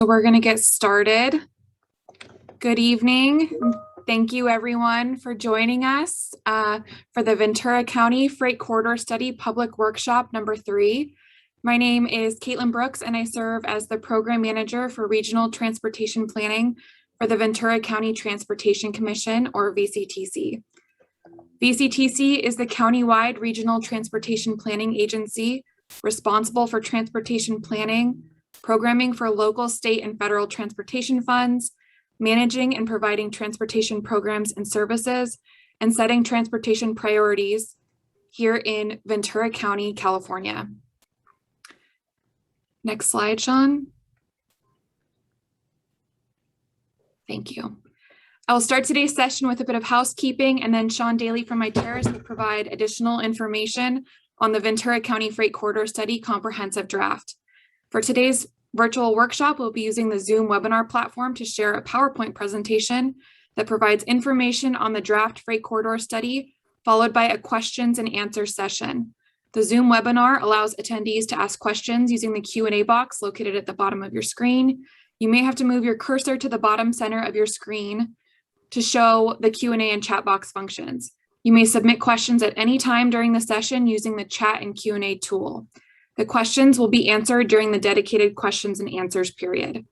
We're going to get started. Good evening. Thank you everyone for joining us for the Ventura County Freight Corridor Study Public Workshop number 3. My name is Caitlin Brooks and I serve as the Program Manager for Regional Transportation Planning for the Ventura County Transportation Commission, or VCTC. VCTC is the countywide regional transportation planning agency responsible for transportation planning, programming for local, state, and federal transportation funds, managing and providing transportation programs and services, and setting transportation priorities here in Ventura County, California. Next slide, Sean. Thank you. I will start today's session with a bit of housekeeping, and then Sean Daly from Iteris will provide additional information on the Ventura County Freight Corridor Study Comprehensive Draft. For today's virtual workshop, we'll be using the Zoom webinar platform to share a PowerPoint presentation that provides information on the draft freight corridor study, followed by a questions and answers session. The Zoom webinar allows attendees to ask questions using the Q&A box located at the bottom of your screen. You may have to move your cursor to the bottom center of your screen to show the Q&A and chat box functions. You may submit questions at any time during the session using the chat and Q&A tool. The questions will be answered during the dedicated questions and answers period.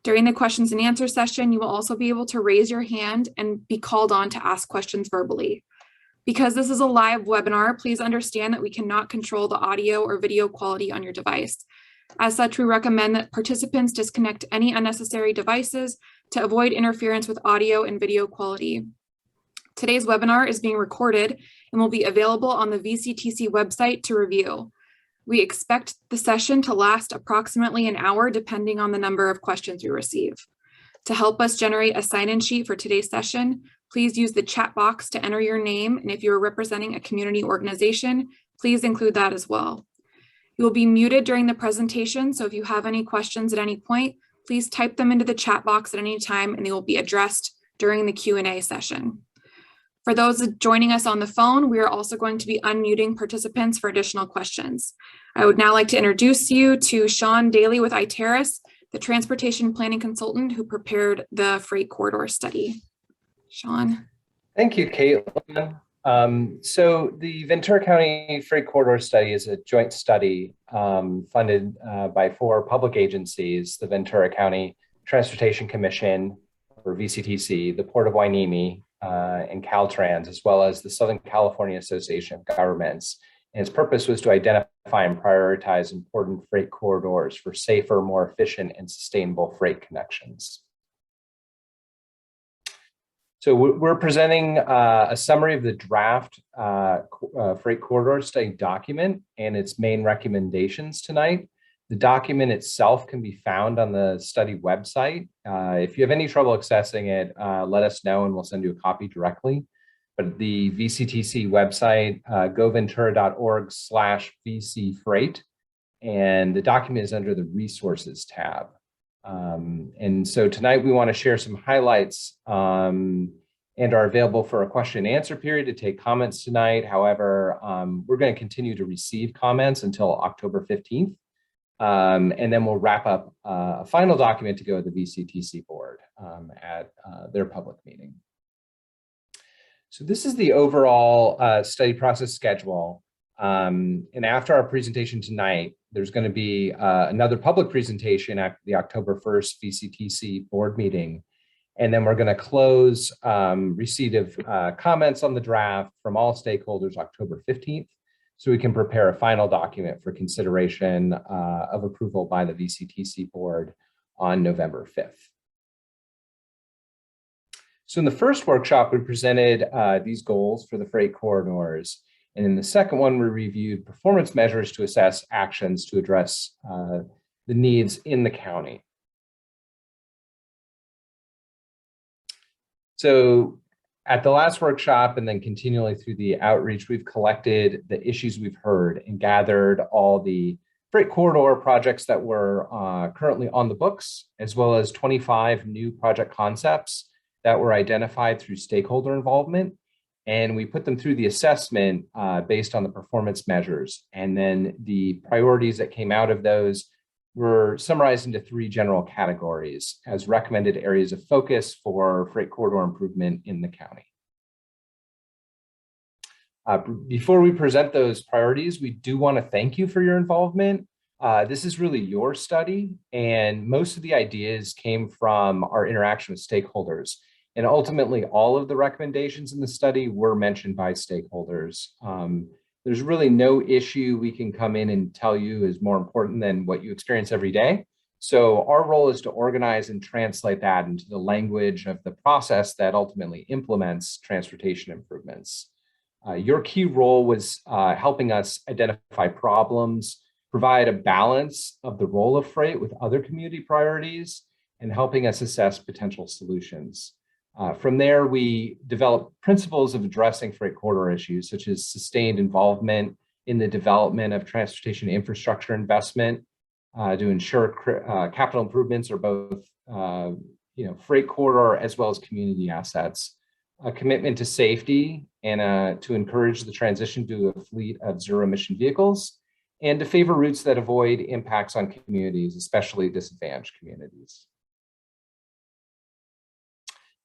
During the questions and answer session, you will also be able to raise your hand and be called on to ask questions verbally. Because this is a live webinar, please understand that we cannot control the audio or video quality on your device. As such, we recommend that participants disconnect any unnecessary devices to avoid interference with audio and video quality. Today's webinar is being recorded and will be available on the VCTC website to review. We expect the session to last approximately an hour, depending on the number of questions we receive. To help us generate a sign-in sheet for today's session, please use the chat box to enter your name, and if you are representing a community organization, please include that as well. You will be muted during the presentation, so if you have any questions at any point, please type them into the chat box at any time and they will be addressed during the Q&A session. For those joining us on the phone, we are also going to be unmuting participants for additional questions. I would now like to introduce you to Sean Daly with Iteris, the transportation planning consultant who prepared the freight corridor study. Sean. Thank you, Caitlin. So the Ventura County Freight Corridor Study is a joint study funded by 4 public agencies: the Ventura County Transportation Commission, or VCTC, the Port of Hueneme, and Caltrans, as well as the Southern California Association of Governments. And its purpose was to identify and prioritize important freight corridors for safer, more efficient, and sustainable freight connections. So we're presenting a summary of the draft freight corridor study document and its main recommendations tonight. The document itself can be found on the study website. If you have any trouble accessing it, let us know and we'll send you a copy directly. But the VCTC website, goventura.org/VCFreight, and the document is under the Resources tab. And so tonight we want to share some highlights and are available for a question and answer period to take comments tonight. However, we're going to continue to receive comments until October 15th. And then we'll wrap up a final document to go to the VCTC board at their public meeting. So this is the overall study process schedule. And after our presentation tonight, there's going to be another public presentation at the October 1st VCTC board meeting. And then we're going to close receipt of comments on the draft from all stakeholders October 15th, so we can prepare a final document for consideration of approval by the VCTC board on November 5th. So in the first workshop, we presented these goals for the freight corridors. And in the second one, we reviewed performance measures to assess actions to address the needs in the county. So at the last workshop and then continually through the outreach, we've collected the issues we've heard and gathered all the freight corridor projects that were currently on the books, as well as 25 new project concepts that were identified through stakeholder involvement. And we put them through the assessment based on the performance measures. And then the priorities that came out of those were summarized into 3 general categories as recommended areas of focus for freight corridor improvement in the county. Before we present those priorities, we do want to thank you for your involvement. This is really your study, and most of the ideas came from our interaction with stakeholders. And ultimately, all of the recommendations in the study were mentioned by stakeholders. There's really no issue we can come in and tell you is more important than what you experience every day. So our role is to organize and translate that into the language of the process that ultimately implements transportation improvements. Your key role was helping us identify problems, provide a balance of the role of freight with other community priorities, and helping us assess potential solutions. From there, we developed principles of addressing freight corridor issues, such as sustained involvement in the development of transportation infrastructure investment to ensure capital improvements are both freight corridor as well as community assets, a commitment to safety and to encourage the transition to a fleet of zero-emission vehicles, and to favor routes that avoid impacts on communities, especially disadvantaged communities.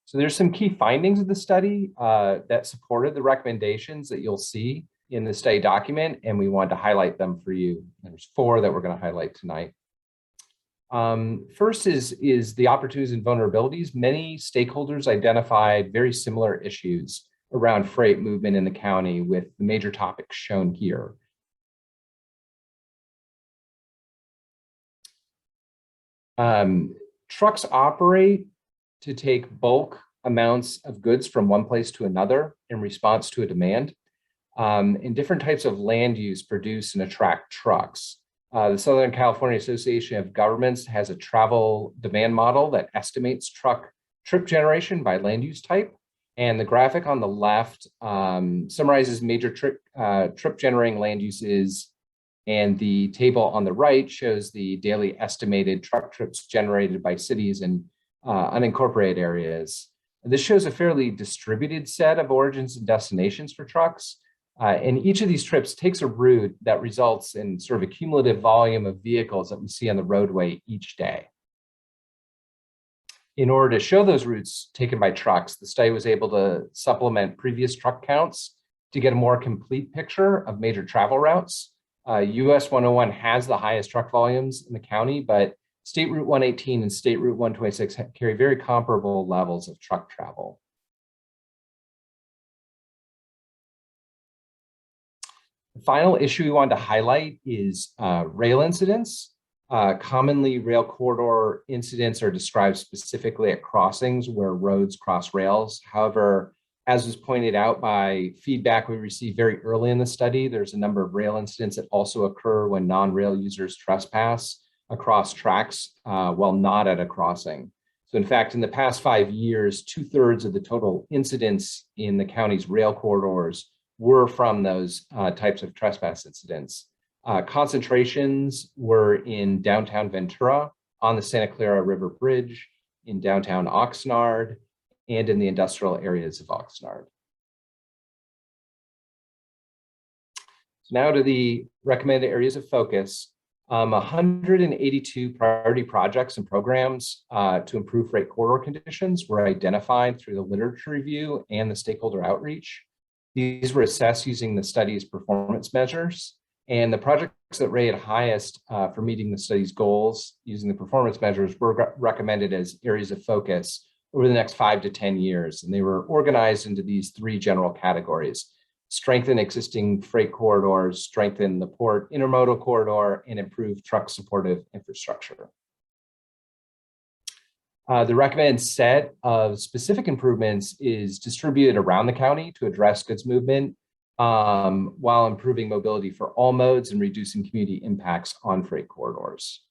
So there's some key findings of the study that supported the recommendations that you'll see in the study document, and we wanted to highlight them for you. There's 4 that we're going to highlight tonight. First is the opportunities and vulnerabilities. Many stakeholders identified very similar issues around freight movement in the county, with the major topics shown here. Trucks operate to take bulk amounts of goods from one place to another in response to a demand. And different types of land use produce and attract trucks. The Southern California Association of Governments has a travel demand model that estimates truck trip generation by land use type. And the graphic on the left summarizes major trip generating land uses, and the table on the right shows the daily estimated truck trips generated by cities and unincorporated areas. And this shows a fairly distributed set of origins and destinations for trucks. And each of these trips takes a route that results in sort of a cumulative volume of vehicles that we see on the roadway each day. In order to show those routes taken by trucks, the study was able to supplement previous truck counts to get a more complete picture of major travel routes. US 101 has the highest truck volumes in the county, but State Route 118 and State Route 126 carry very comparable levels of truck travel. The final issue we wanted to highlight is rail incidents. Commonly, rail corridor incidents are described specifically at crossings where roads cross rails. However, as was pointed out by feedback we received very early in the study, there's a number of rail incidents that also occur when non-rail users trespass across tracks while not at a crossing. So in fact, in the past 5 years, 2/3 of the total incidents in the county's rail corridors were from those types of trespass incidents. Concentrations were in downtown Ventura, on the Santa Clara River Bridge, in downtown Oxnard, and in the industrial areas of Oxnard. So now to the recommended areas of focus. 182 priority projects and programs to improve freight corridor conditions were identified through the literature review and the stakeholder outreach. These were assessed using the study's performance measures, and the projects that rated highest for meeting the study's goals using the performance measures were recommended as areas of focus over the next 5 to 10 years. And they were organized into these 3 general categories: strengthen existing freight corridors, strengthen the port intermodal corridor, and improve truck supportive infrastructure. The recommended set of specific improvements is distributed around the county to address goods movement while improving mobility for all modes and reducing community impacts on freight corridors.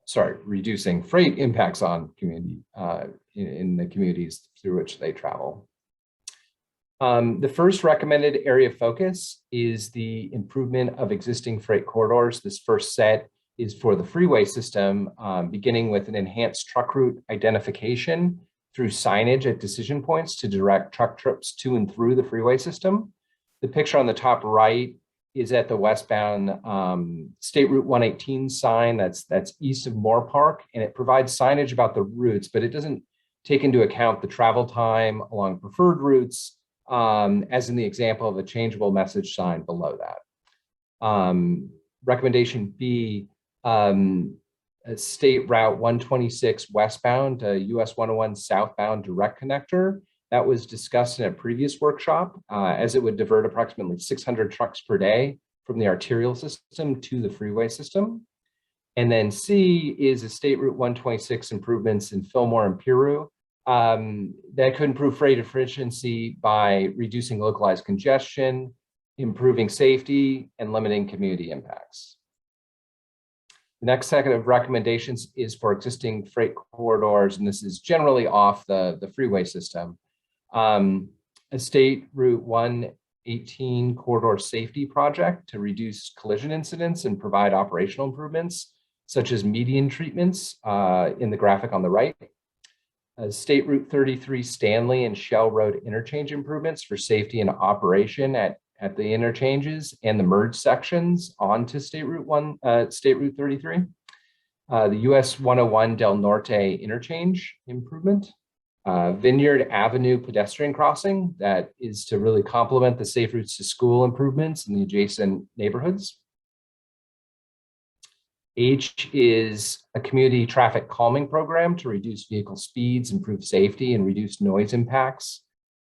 Sorry, reducing freight impacts on community in the communities through which they travel. The first recommended area of focus is the improvement of existing freight corridors. This first set is for the freeway system, beginning with an enhanced truck route identification through signage at decision points to direct truck trips to and through the freeway system. The picture on the top right is at the westbound State Route 118 sign that's east of Moore Park, and it provides signage about the routes, but it doesn't take into account the travel time along preferred routes, as in the example of a changeable message sign below that. Recommendation B, State Route 126 westbound, US 101 southbound direct connector. That was discussed in a previous workshop, as it would divert approximately 600 trucks per day from the arterial system to the freeway system. And then C is a State Route 126 improvements in Fillmore and Piru. That could improve freight efficiency by reducing localized congestion, improving safety, and limiting community impacts. The next set of recommendations is for existing freight corridors, and this is generally off the freeway system. A State Route 118 corridor safety project to reduce collision incidents and provide operational improvements, such as median treatments in the graphic on the right. State Route 33 Stanley and Shell Road interchange improvements for safety and operation at the interchanges and the merge sections onto State Route 33. The US 101 Del Norte interchange improvement. Vineyard Avenue pedestrian crossing that is to really complement the safe routes to school improvements in the adjacent neighborhoods. H is a community traffic calming program to reduce vehicle speeds, improve safety, and reduce noise impacts.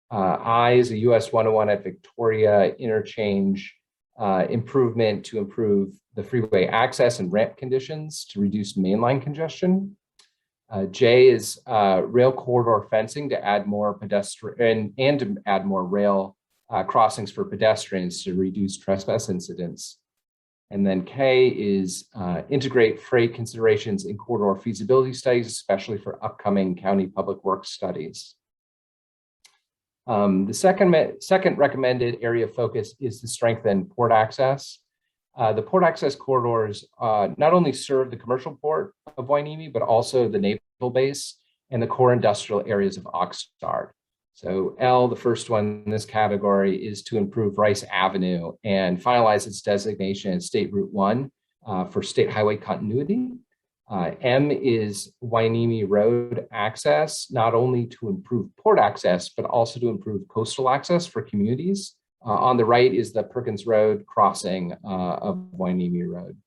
I is a US 101 at Victoria interchange improvement to improve the freeway access and ramp conditions to reduce mainline congestion. J is rail corridor fencing to add more pedestrian and to add more rail crossings for pedestrians to reduce trespass incidents. And then K is integrate freight considerations in corridor feasibility studies, especially for upcoming county public works studies. The second recommended area of focus is to strengthen port access. The port access corridors not only serve the commercial port of Hueneme, but also the naval base and the core industrial areas of Oxnard. So L, the first one in this category, is to improve Rice Avenue and finalize its designation as State Route 1 for state highway continuity. M is Hueneme Road access, not only to improve port access, but also to improve coastal access for communities. On the right is the Perkins Road crossing of Hueneme Road.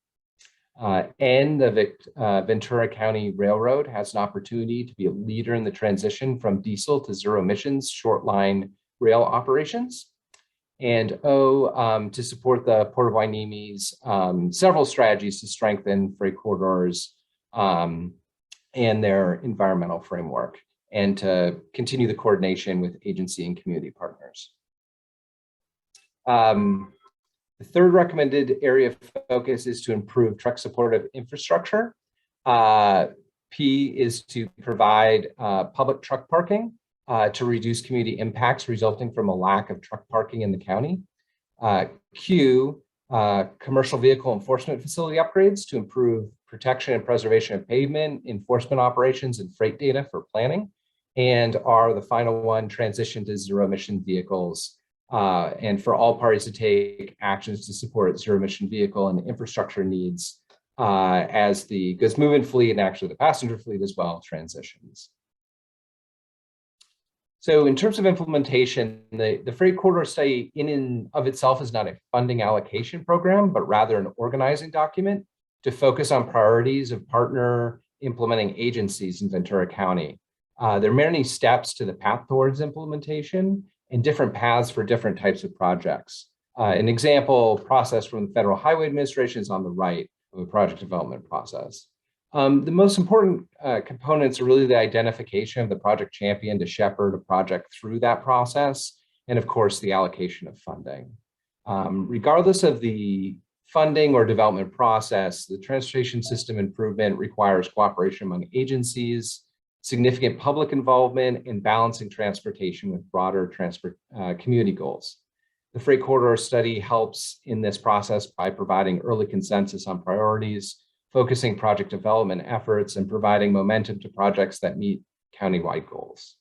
N, the Ventura County Railroad has an opportunity to be a leader in the transition from diesel to zero emissions short line rail operations. And O, to support the Port of Hueneme's several strategies to strengthen freight corridors and their environmental framework, and to continue the coordination with agency and community partners. The third recommended area of focus is to improve truck supportive infrastructure. P is to provide public truck parking to reduce community impacts resulting from a lack of truck parking in the county. Q, commercial vehicle enforcement facility upgrades to improve protection and preservation of pavement, enforcement operations, and freight data for planning. And R, the final one, transition to zero emission vehicles, and for all parties to take actions to support zero emission vehicle and infrastructure needs as the goods moving fleet and actually the passenger fleet as well transitions. So in terms of implementation, the freight corridor study in and of itself is not a funding allocation program, but rather an organizing document to focus on priorities of partner implementing agencies in Ventura County. There are many steps to the path towards implementation and different paths for different types of projects. An example process from the Federal Highway Administration is on the right of a project development process. The most important components are really the identification of the project champion to shepherd a project through that process, and of course, the allocation of funding. Regardless of the funding or development process, the transportation system improvement requires cooperation among agencies, significant public involvement, and balancing transportation with broader community goals. The freight corridor study helps in this process by providing early consensus on priorities, focusing project development efforts, and providing momentum to projects that meet countywide goals.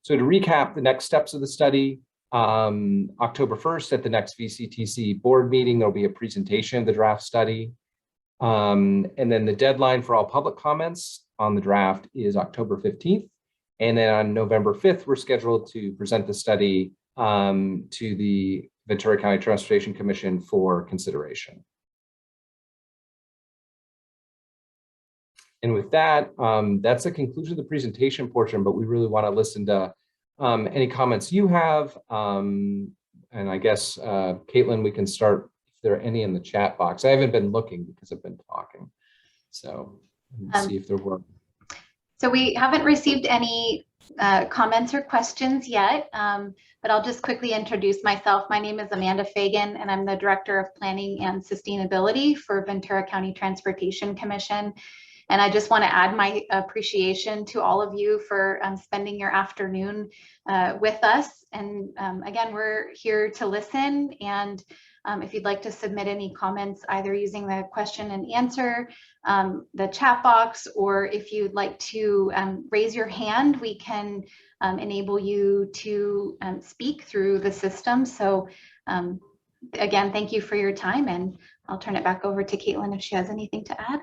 So to recap the next steps of the study, October 1st at the next VCTC board meeting, there'll be a presentation of the draft study. And then the deadline for all public comments on the draft is October 15th. And then on November 5th, we're scheduled to present the study to the Ventura County Transportation Commission for consideration. And with that, that's the conclusion of the presentation portion, but we really want to listen to any comments you have. And I guess, Caitlin, we can start if there are any in the chat box. I haven't been looking because I've been talking. So let's see if there were. So we haven't received any comments or questions yet, but I'll just quickly introduce myself. My name is Amanda Fagan, and I'm the Director of Planning and Sustainability for Ventura County Transportation Commission. And I just want to add my appreciation to all of you for spending your afternoon with us. And again, we're here to listen. And if you'd like to submit any comments, either using the question and answer, the chat box, or if you'd like to raise your hand, we can enable you to speak through the system. So again, thank you for your time, and I'll turn it back over to Caitlin if she has anything to add.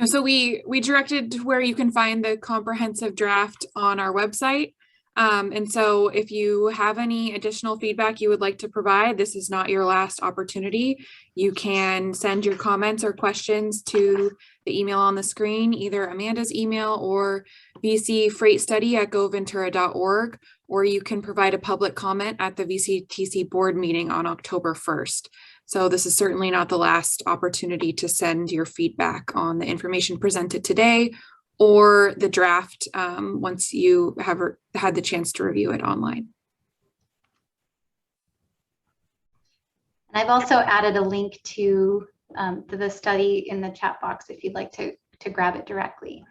So we directed to where you can find the comprehensive draft on our website. And so if you have any additional feedback you would like to provide, this is not your last opportunity. You can send your comments or questions to the email on the screen, either Amanda's email or vcfreightstudy@goventura.org, or you can provide a public comment at the VCTC board meeting on October 1st. So this is certainly not the last opportunity to send your feedback on the information presented today or the draft once you have had the chance to review it online. And I've also added a link to the study in the chat box if you'd like to grab it directly.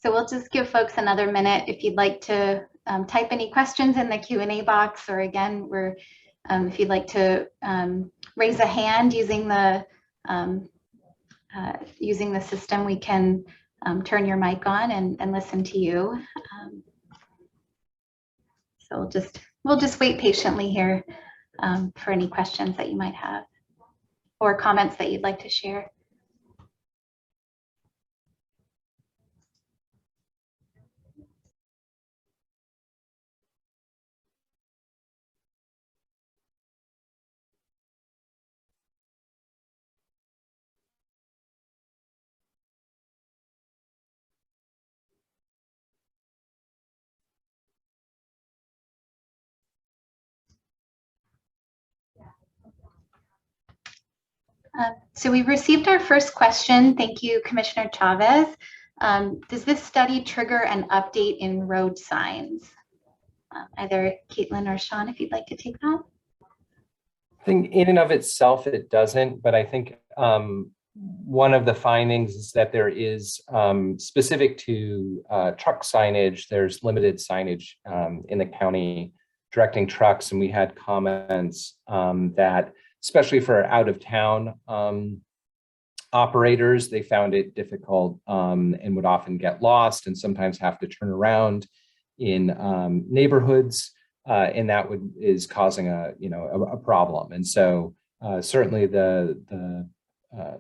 So we'll just give folks another minute if you'd like to type any questions in the Q&A box, or again, if you'd like to raise a hand using the system, we can turn your mic on and listen to you. So we'll just wait patiently here for any questions that you might have or comments that you'd like to share. So we've received our first question. Thank you, Commissioner Chavez. Does this study trigger an update in road signs? Either Caitlin or Sean, if you'd like to take that. I think in and of itself, it doesn't, but I think one of the findings is that there is specific to truck signage, there's limited signage in the county directing trucks. And we had comments that especially for out of town operators, they found it difficult and would often get lost and sometimes have to turn around in neighborhoods, and that is causing a problem. And so certainly the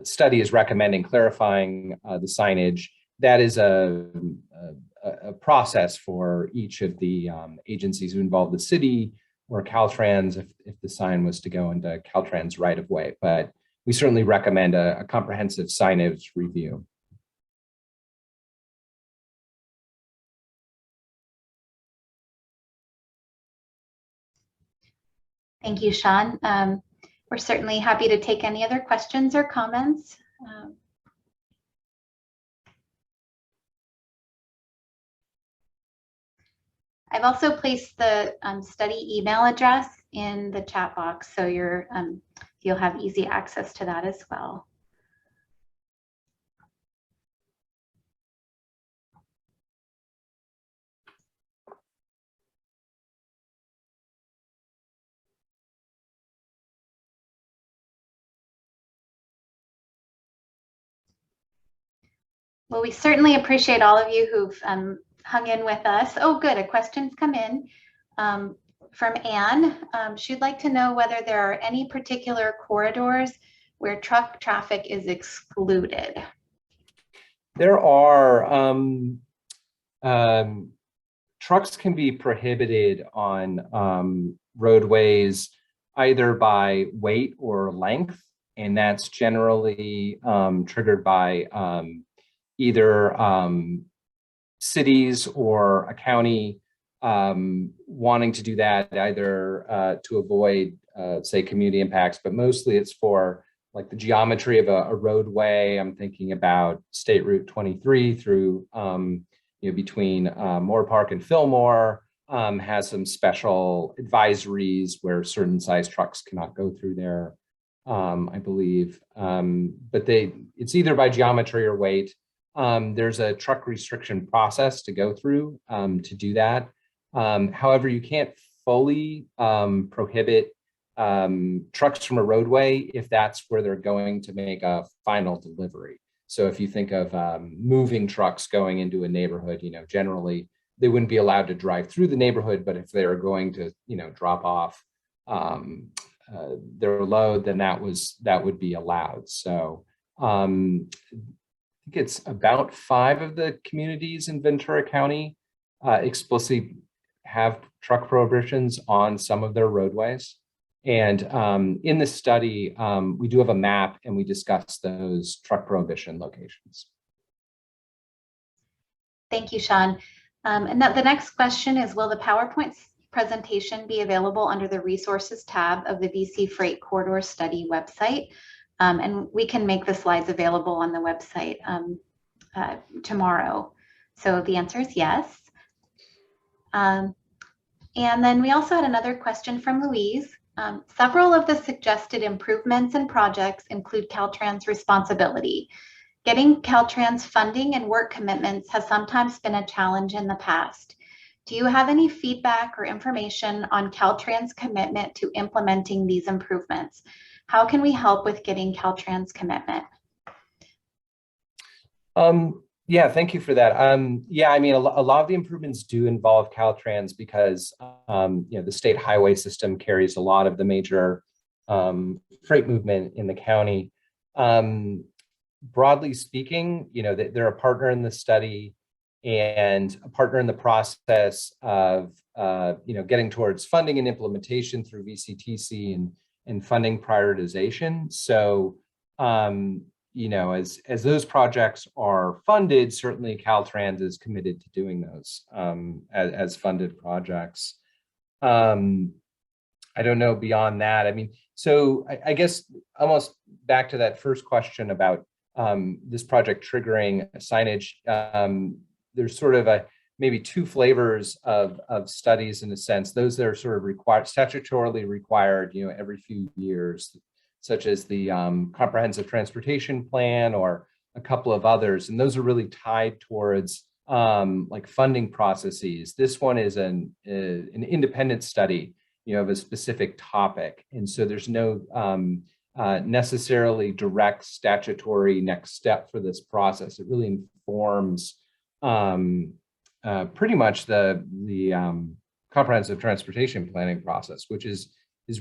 study is recommending clarifying the signage. That is a process for each of the agencies who involve the city or Caltrans if the sign was to go into Caltrans right of way. But we certainly recommend a comprehensive signage review. Thank you, Sean. We're certainly happy to take any other questions or comments. I've also placed the study email address in the chat box, so you'll have easy access to that as well. Well, we certainly appreciate all of you who've hung in with us. Oh, good, a question's come in from Anne. She'd like to know whether there are any particular corridors where truck traffic is excluded. There are trucks can be prohibited on roadways either by weight or length, and that's generally triggered by either cities or a county wanting to do that either to avoid, say, community impacts, but mostly it's for like the geometry of a roadway. I'm thinking about State Route 23 through, between Moore Park and Fillmore, has some special advisories where certain size trucks cannot go through there, I believe. But it's either by geometry or weight. There's a truck restriction process to go through to do that. However, you can't fully prohibit trucks from a roadway if that's where they're going to make a final delivery. So if you think of moving trucks going into a neighborhood, generally they wouldn't be allowed to drive through the neighborhood, but if they were going to, drop off their load, then that would be allowed. So I think it's about 5 of the communities in Ventura County explicitly have truck prohibitions on some of their roadways. And in the study, we do have a map and we discuss those truck prohibition locations. Thank you, Sean. And the next question is, will the PowerPoint presentation be available under the resources tab of the BC Freight Corridor Study website? And we can make the slides available on the website tomorrow. So the answer is yes. And then we also had another question from Louise. Several of the suggested improvements and projects include Caltrans responsibility. Getting Caltrans funding and work commitments has sometimes been a challenge in the past. Do you have any feedback or information on Caltrans' commitment to implementing these improvements? How can we help with getting Caltrans' commitment? Yeah, thank you for that. Yeah, I mean, a lot of the improvements do involve Caltrans because, the state highway system carries a lot of the major freight movement in the county. Broadly speaking, they're a partner in the study and a partner in the process of, getting towards funding and implementation through VCTC and funding prioritization. So, as those projects are funded, certainly Caltrans is committed to doing those as funded projects. I don't know beyond that. I mean, so I guess almost back to that first question about this project triggering signage. There's sort of maybe 2 flavors of studies in a sense. Those that are sort of statutorily required, every few years, such as the Comprehensive Transportation Plan or a couple of others. And those are really tied towards like funding processes. This one is an independent study, of a specific topic. And so there's no necessarily direct statutory next step for this process. It really informs pretty much the Comprehensive Transportation Planning process, which is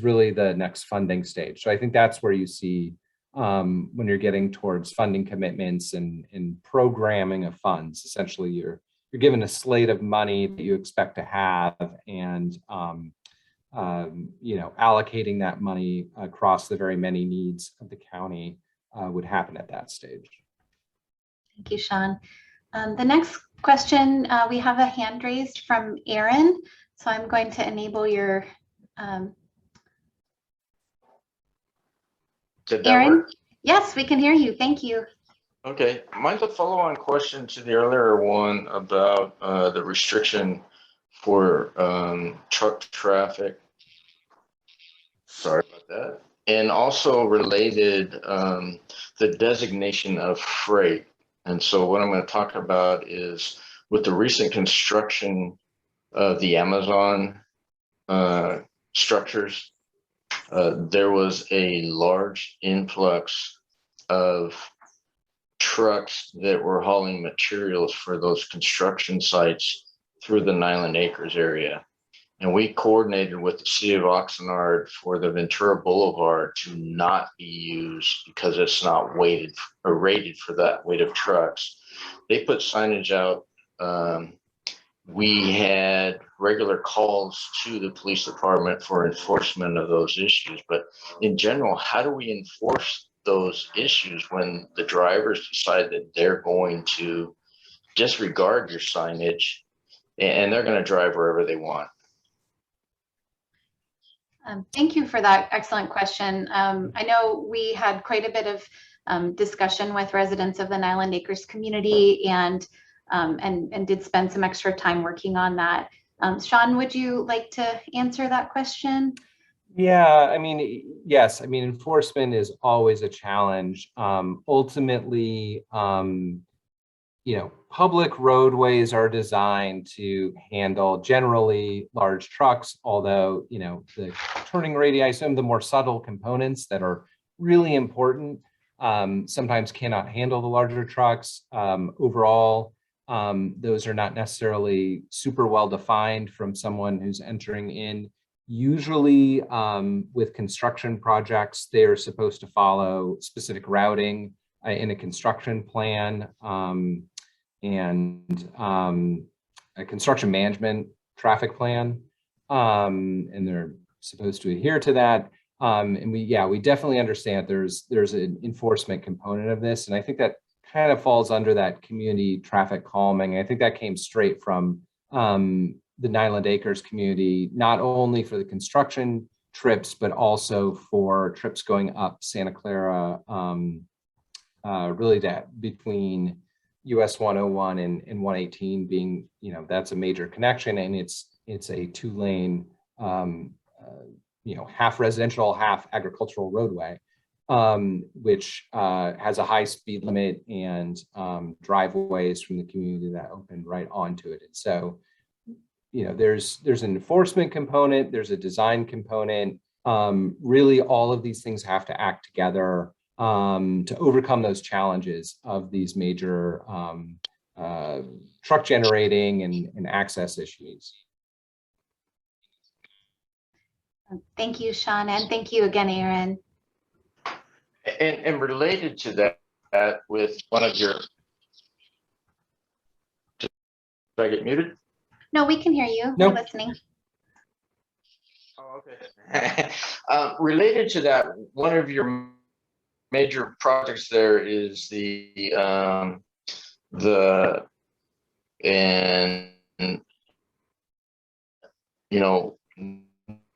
really the next funding stage. So I think that's where you see when you're getting towards funding commitments and programming of funds. Essentially, you're given a slate of money that you expect to have, and allocating that money across the very many needs of the county would happen at that stage. Thank you, Sean. The next question, we have a hand raised from Aaron. So I'm going to enable your Did that Aaron? work? Yes, we can hear you. Thank you. Okay, mine's a follow-on question to the earlier one about the restriction for truck traffic. Sorry about that. And also related, the designation of freight. And so what I'm going to talk about is with the recent construction of the Amazon structures, there was a large influx of trucks that were hauling materials for those construction sites through the Nyland Acres area. And we coordinated with the city of Oxnard for the Ventura Boulevard to not be used because it's not weighted or rated for that weight of trucks. They put signage out. We had regular calls to the police department for enforcement of those issues. But in general, how do we enforce those issues when the drivers decide that they're going to disregard your signage and they're going to drive wherever they want? Thank you for that excellent question. I know we had quite a bit of discussion with residents of the Nyland Acres community and did spend some extra time working on that. Sean, would you like to answer that question? Yeah, I mean, yes, I mean, enforcement is always a challenge. Ultimately, public roadways are designed to handle generally large trucks, although, the turning radii, some of the more subtle components that are really important, sometimes cannot handle the larger trucks. Overall, those are not necessarily super well defined from someone who's entering in. Usually with construction projects, they're supposed to follow specific routing in a construction plan and a construction management traffic plan. And they're supposed to adhere to that. And we definitely understand there's an enforcement component of this. And I think that kind of falls under that community traffic calming. I think that came straight from the Nyland Acres community, not only for the construction trips, but also for trips going up Santa Clara, really that between US 101 and 118 being, that's a major connection, and it's a 2-lane, half residential, half agricultural roadway, which has a high speed limit and driveways from the community that open right onto it. And so, there's an enforcement component, there's a design component. Really, all of these things have to act together to overcome those challenges of these major truck generating and access issues. Thank you, Sean, and thank you again, Aaron. And related to that, with one of your, did I get muted? No, we can hear you. No. We're listening. Oh, okay. Related to that, one of your major projects there is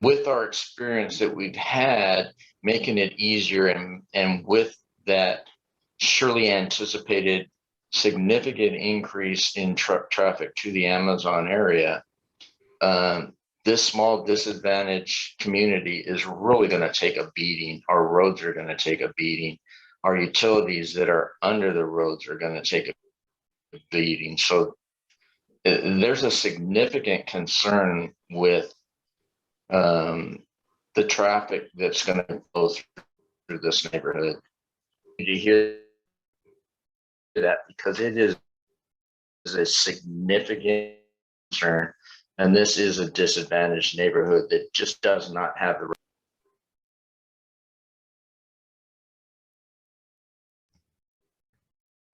with our experience that we've had, making it easier and with that surely anticipated significant increase in truck traffic to the Amazon area, this small disadvantaged community is really going to take a beating. Our roads are going to take a beating. Our utilities that are under the roads are going to take a beating. So there's a significant concern with the traffic that's going to go through this neighborhood. You hear that because it is a significant concern, and this is a disadvantaged neighborhood that just does not have the.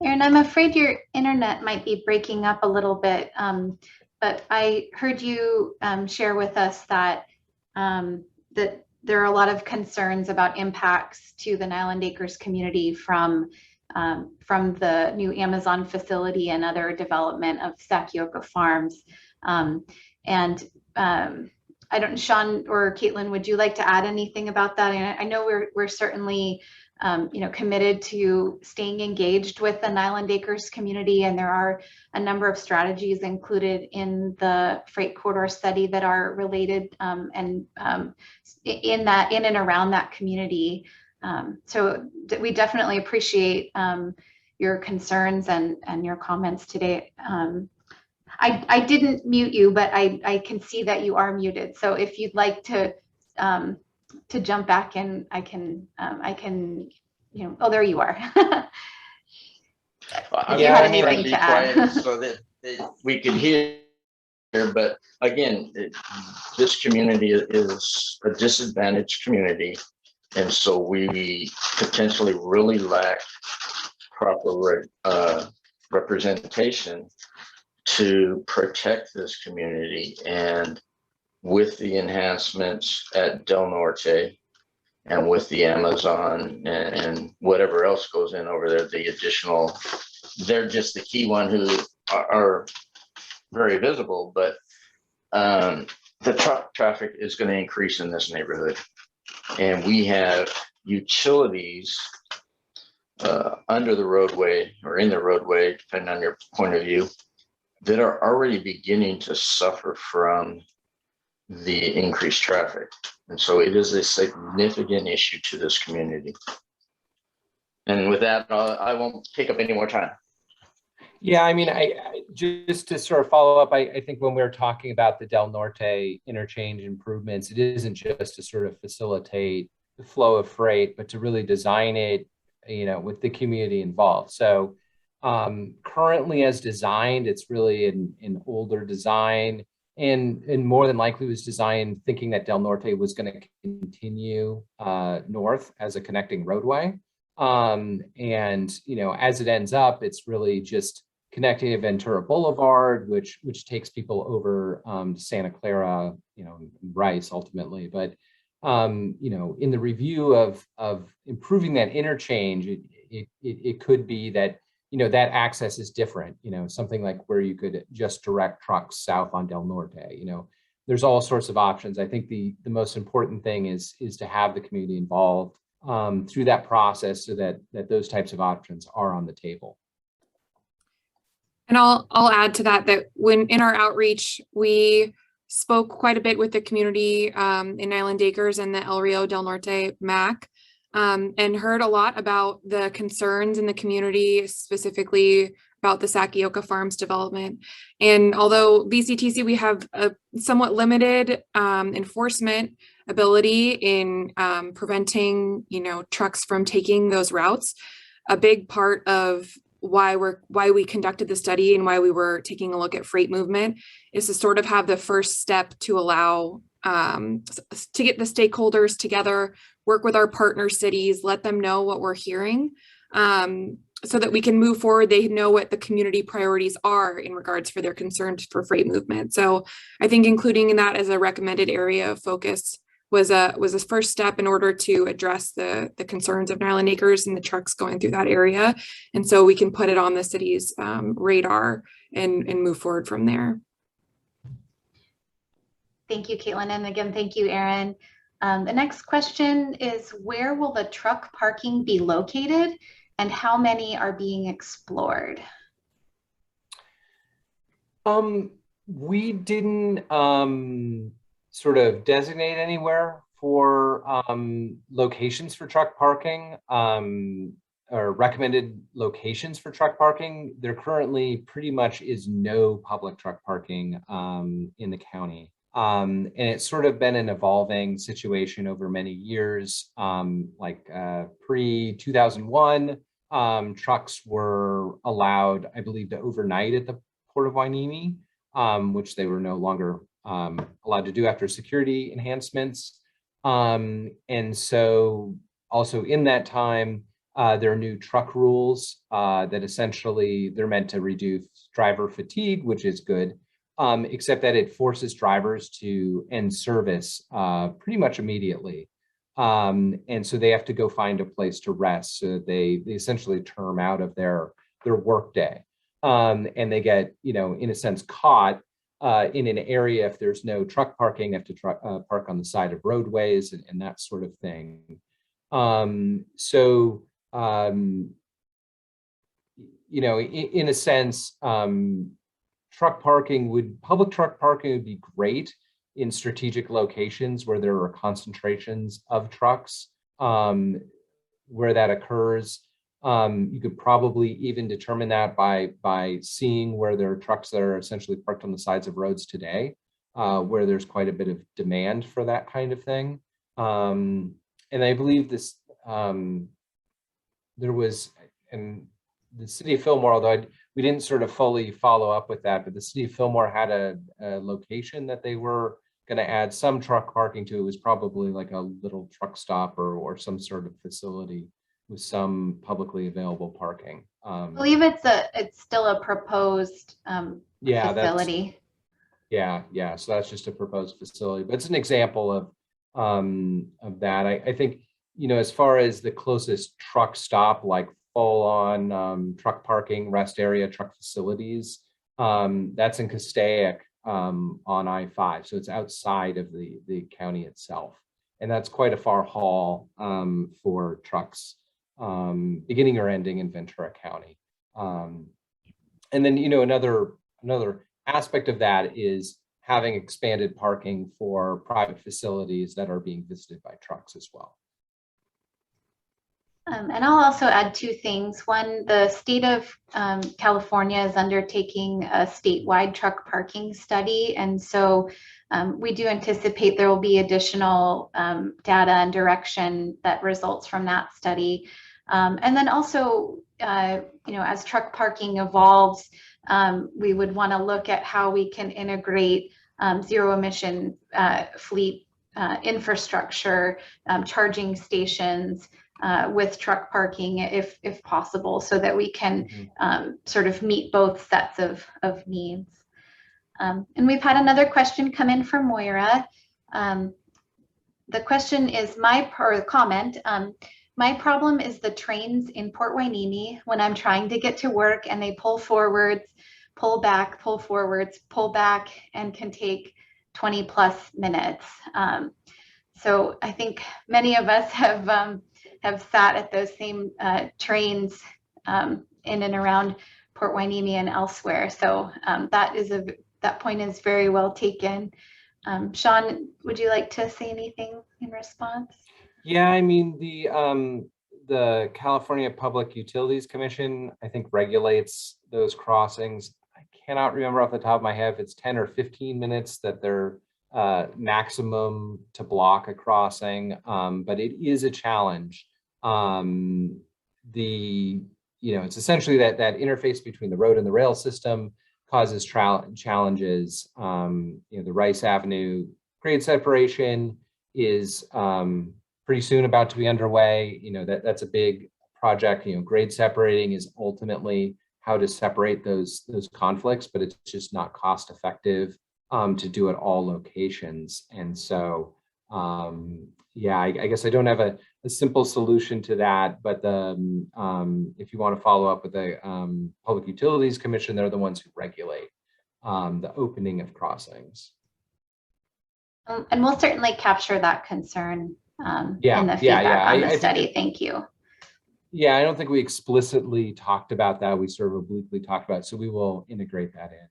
Aaron, I'm afraid your internet might be breaking up a little bit, but I heard you share with us that that there are a lot of concerns about impacts to the Nyland Acres community from the new Amazon facility and other development of Sakioka Farms. I don't, Sean or Caitlin, would you like to add anything about that? And I know we're certainly committed to staying engaged with the Nyland Acres community, and there are a number of strategies included in the freight corridor study that are related in and around that community. So we definitely appreciate your concerns and your comments today. I didn't mute you, but I can see that you are muted. So if you'd like to jump back in, I can, oh, there you are. Yeah, I mean, I'd be quiet so that we could hear, but again, this community is a disadvantaged community. And so we potentially really lack proper representation to protect this community. And with the enhancements at Del Norte and with the Amazon and whatever else goes in over there, the additional, they're just the key one who are very visible, but the truck traffic is going to increase in this neighborhood. And we have utilities under the roadway or in the roadway, depending on your point of view, that are already beginning to suffer from the increased traffic. And so it is a significant issue to this community. And with that, I won't take up any more time. Yeah, I mean, I just to sort of follow up, I think when we're talking about the Del Norte interchange improvements, it isn't just to sort of facilitate the flow of freight, but to really design it, with the community involved. So currently as designed, it's really an older design and more than likely was designed thinking that Del Norte was going to continue north as a connecting roadway. And, as it ends up, it's really just connecting to Ventura Boulevard, which takes people over to Santa Clara, Rice ultimately. But, in the review of improving that interchange, it could be that, that access is different, something like where you could just direct trucks south on Del Norte, there's all sorts of options. I think the most important thing is to have the community involved through that process so that those types of options are on the table. And I'll add to that when in our outreach, we spoke quite a bit with the community in Nyland Acres and the El Rio Del Norte MAC, and heard a lot about the concerns in the community, specifically about the Sakioka Farms development. And although VCTC, we have a somewhat limited enforcement ability in preventing, trucks from taking those routes, a big part of why we conducted the study and why we were taking a look at freight movement is to sort of have the first step to allow to get the stakeholders together, work with our partner cities, let them know what we're hearing, so that we can move forward. They know what the community priorities are in regards for their concerns for freight movement. So I think including that as a recommended area of focus was a first step in order to address the concerns of Nyland Acres and the trucks going through that area. And so we can put it on the city's radar and move forward from there. Thank you, Caitlin. And again, thank you, Aaron. The next question is, where will the truck parking be located and how many are being explored? We didn't sort of designate anywhere for locations for truck parking or recommended locations for truck parking. There currently pretty much is no public truck parking in the county. And it's sort of been an evolving situation over many years. Pre-2001, trucks were allowed, I believe, to overnight at the Port of Hueneme, which they were no longer allowed to do after security enhancements. And so also in that time, there are new truck rules that essentially they're meant to reduce driver fatigue, which is good. Except that it forces drivers to end service pretty much immediately. And so they have to go find a place to rest. So they essentially term out of their work day. And they get, in a sense, caught in an area. If there's no truck parking, they have to park on the side of roadways and that sort of thing. So, you know, in a sense, public truck parking would be great in strategic locations where there are concentrations of trucks, where that occurs. You could probably even determine that by seeing where there are trucks that are essentially parked on the sides of roads today, where there's quite a bit of demand for that kind of thing. And I believe this, there was, and the city of Fillmore, although we didn't sort of fully follow up with that, but the city of Fillmore had a location that they were going to add some truck parking to. It was probably like a little truck stop or some sort of facility with some publicly available parking. I believe it's still a proposed facility. Yeah. So that's just a proposed facility, but it's an example of that. I think, you know, as far as the closest truck stop, like full on truck parking, rest area, truck facilities, that's in Castaic on I-5. So it's outside of the county itself. And that's quite a far haul for trucks beginning or ending in Ventura County. And then, you know, another aspect of that is having expanded parking for private facilities that are being visited by trucks as well. And I'll also add two things. One, the state of California is undertaking a statewide truck parking study. And so we do anticipate there will be additional data and direction that results from that study. And then also, you know, as truck parking evolves, we would want to look at how we can integrate zero emission fleet infrastructure, charging stations, with truck parking if possible, so that we can sort of meet both sets of needs. And we've had another question come in from Moira. The question is comment. My problem is the trains in Port Hueneme when I'm trying to get to work and they pull forwards, pull back, pull forwards, pull back, and can take 20+ minutes. So I think many of us have sat at those same trains in and around Port Hueneme and elsewhere. So that point is very well taken. Sean, would you like to say anything in response? Yeah, I mean, the California Public Utilities Commission, I think, regulates those crossings. I cannot remember off the top of my head if it's 10 or 15 minutes that they're maximum to block a crossing, but it is a challenge. It's essentially that interface between the road and the rail system causes challenges. The Rice Avenue grade separation is pretty soon about to be underway. That's a big project. Grade separating is ultimately how to separate those conflicts, but it's just not cost effective to do at all locations. And so, I guess I don't have a simple solution to that, but if you want to follow up with the Public Utilities Commission, they're the ones who regulate the opening of crossings. And we'll certainly capture that concern in the feedback on the study. Thank you. Yeah, I don't think we explicitly talked about that. We sort of obliquely talked about it, so we will integrate that in.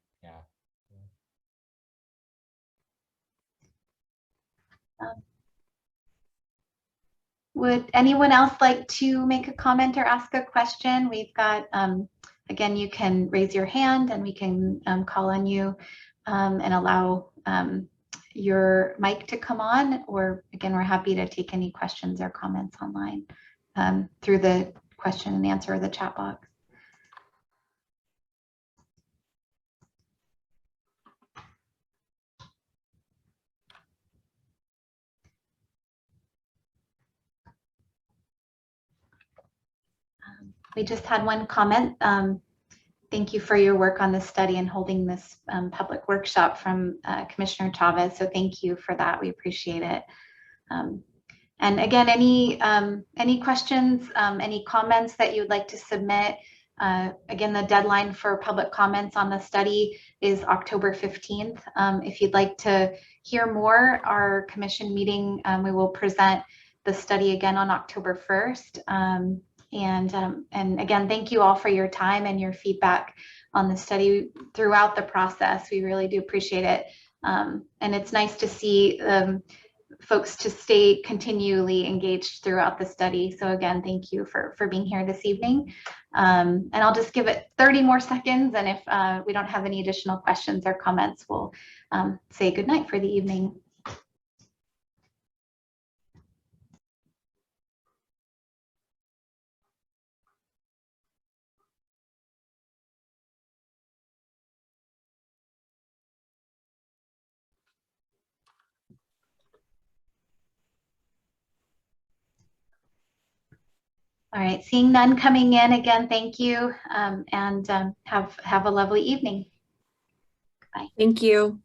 Would anyone else like to make a comment or ask a question? We've got, again, you can raise your hand and we can call on you and allow your mic to come on, or again, we're happy to take any questions or comments online through the question and answer or the chat box. We just had one comment. Thank you for your work on this study and holding this public workshop from Commissioner Chavez. So thank you for that. We appreciate it. And again, any questions, any comments that you'd like to submit? Again, the deadline for public comments on the study is October 15th. If you'd like to hear more, our commission meeting, we will present the study again on October 1st. And again, thank you all for your time and your feedback on the study throughout the process. We really do appreciate it. And it's nice to see folks to stay continually engaged throughout the study. So again, thank you for being here this evening. And I'll just give it 30 more seconds. And if we don't have any additional questions or comments, we'll say goodnight for the evening. All right, seeing none coming in, again, thank you, and have a lovely evening. Bye. Thank you.